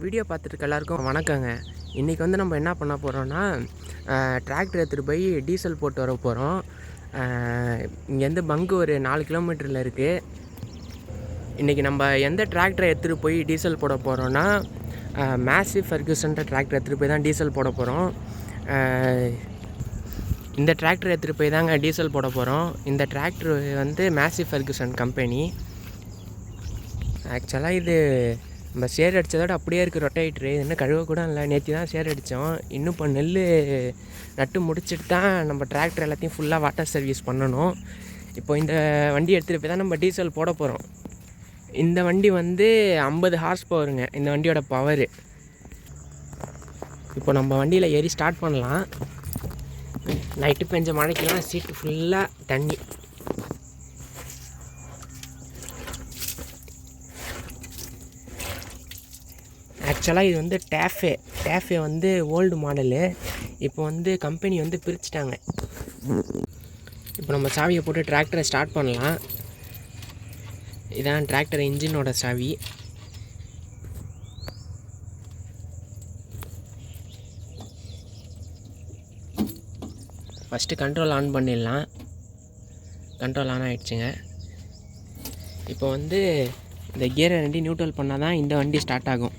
Video பார்த்துட்டு எல்லாருக்கும் வணக்கங்க. இன்றைக்கி வந்து நம்ம என்ன பண்ண போகிறோன்னா, டிராக்டர் எடுத்துகிட்டு போய் டீசல் போட்டு வர போகிறோம். இங்கேருந்து பங்கு ஒரு 4 கிலோமீட்டரில் இருக்குது. இன்றைக்கி நம்ம எந்த டிராக்டரை எடுத்துகிட்டு போய் டீசல் போட போகிறோன்னா, மேசிவ் ஃபெர்குசன்ற டிராக்டர் எடுத்துகிட்டு போய் தான் டீசல் போட போகிறோம். இந்த டிராக்டர் எடுத்துகிட்டு போய் தாங்க டீசல் போட போகிறோம். இந்த டிராக்டர் வந்து மேசிவ் ஃபெர்குசன் கம்பெனி. ஆக்சுவலாக இது நம்ம சேர் அடித்ததோட அப்படியே இருக்குது ரொட்டேட்ரு. இன்னும் கழுவ கூட இல்லை. நேற்று தான் சேர் அடித்தோம். இன்னும் இப்போ நெல் நட்டு முடிச்சுட்டு தான் நம்ம டிராக்டர் எல்லாத்தையும் ஃபுல்லாக வாட்டர் சர்வீஸ் பண்ணணும். இப்போ இந்த வண்டி எடுத்துகிட்டு போய் தான் நம்ம டீசல் போட போகிறோம். இந்த வண்டி வந்து 50 ஹார்ஸ் பவருங்க இந்த வண்டியோட பவரு. இப்போ நம்ம வண்டியில் ஏறி ஸ்டார்ட் பண்ணலாம். நைட்டு பெஞ்ச மழைக்கெல்லாம் சீட்டு ஃபுல்லாக தண்ணி. ஆக்சுவலாக இது வந்து டேஃபே வந்து ஓல்டு மாடலு. இப்போ வந்து கம்பெனி வந்து பிரிச்சுட்டாங்க. இப்போ நம்ம சாவியை போட்டு டிராக்டரை ஸ்டார்ட் பண்ணலாம். இதான் டிராக்டர் இன்ஜினோட சாவி. ஃபஸ்ட்டு கண்ட்ரோல் ஆன் பண்ணிடலாம். கண்ட்ரோல் ஆன் ஆகிடுச்சுங்க. இப்போ வந்து இந்த கியரை ரெண்டி நியூட்ரல் பண்ணால் தான் இந்த வண்டி ஸ்டார்ட் ஆகும்.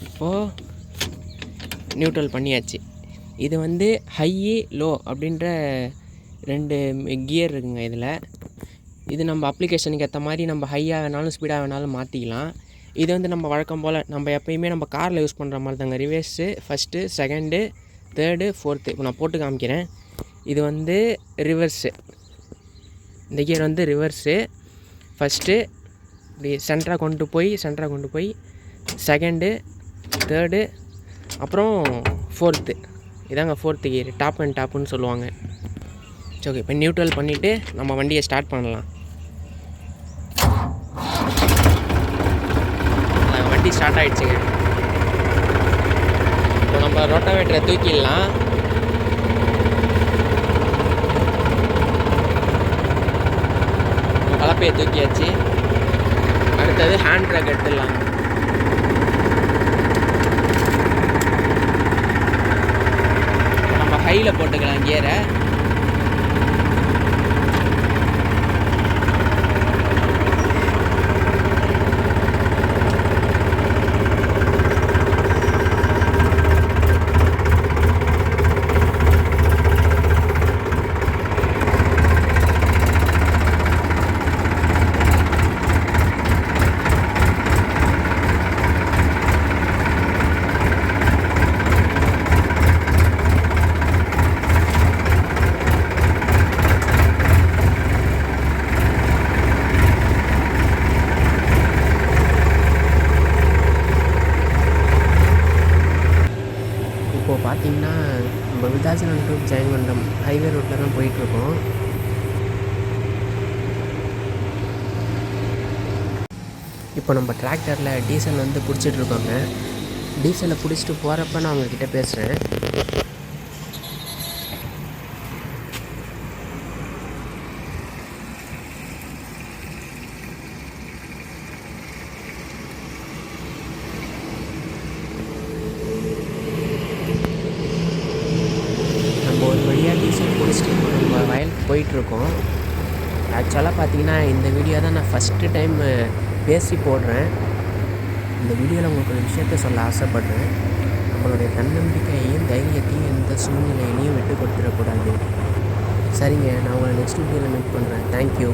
இப்போது நியூட்ரல் பண்ணியாச்சு. இது வந்து ஹை லோ அப்படின்ற 2 கியர் இருக்குங்க இதில். இது நம்ம அப்ளிகேஷனுக்கு ஏற்ற மாதிரி நம்ம ஹையாக வேணாலும் ஸ்பீடாக வேணாலும் மாற்றிக்கலாம். இது வந்து நம்ம வழக்கம் போல் நம்ம எப்போயுமே நம்ம காரில் யூஸ் பண்ணுற மாதிரி தாங்க. Reverse, first, second, third, fourth. இப்போ நான் போட்டு காமிக்கிறேன். இது வந்து ரிவர்ஸு. இந்த கியர் வந்து ரிவர்ஸு. ஃபஸ்ட்டு இப்படி சென்டராக கொண்டு போய் செகண்டு, தேர்டு, அப்புறம் ஃபோர்த்து. இதாங்க ஃபோர்த்து கியர். டாப் அண்ட் டாப்புன்னு சொல்லுவாங்க. சரி, ஓகே. இப்போ நியூட்ரல் பண்ணிவிட்டு நம்ம வண்டியை ஸ்டார்ட் பண்ணலாம். வண்டி ஸ்டார்ட் ஆகிடுச்சுங்க. இப்போ நம்ம ரோட்டாவேட்டரை தூக்கிடலாம். கலப்பையை தூக்கியாச்சு. அடுத்தது ஹேண்ட் ட்ராக் எடுத்துடலாம். நம்ம ஹையில் போட்டுக்கலாம் கியரை. இப்போது பார்த்தீங்கன்னா நம்ம விருதாச்சலம் டு ஜெயங்கொண்டம் ஹைவே ரோட்டில் தான் போயிட்டுருக்கோம். இப்போ நம்ம டிராக்டரில் டீசல் வந்து பிடிச்சிட்ருக்கோங்க. டீசலை பிடிச்சிட்டு போகிறப்ப நான் உங்கள்கிட்ட பேசுகிறேன். ஒரு வழியாக டீசல் பிடிச்சிட்டு நம்ம வயலுக்கு போயிட்டுருக்கோம். ஆக்சுவலாக பார்த்தீங்கன்னா இந்த வீடியோ தான் நான் ஃபஸ்ட்டு டைம் பேசி போடுறேன். இந்த வீடியோவில் உங்களுக்கு ஒரு விஷயத்த சொல்ல ஆசைப்படுறேன். நம்மளுடைய தன்னம்பிக்கையையும் தைரியத்தையும் எந்த சூழ்நிலையிலையும் விட்டு கொடுத்துடக்கூடாது. சரிங்க, நான் உங்களை நெக்ஸ்ட் வீடியோவில் மீட் பண்ணுறேன். தேங்க்யூ.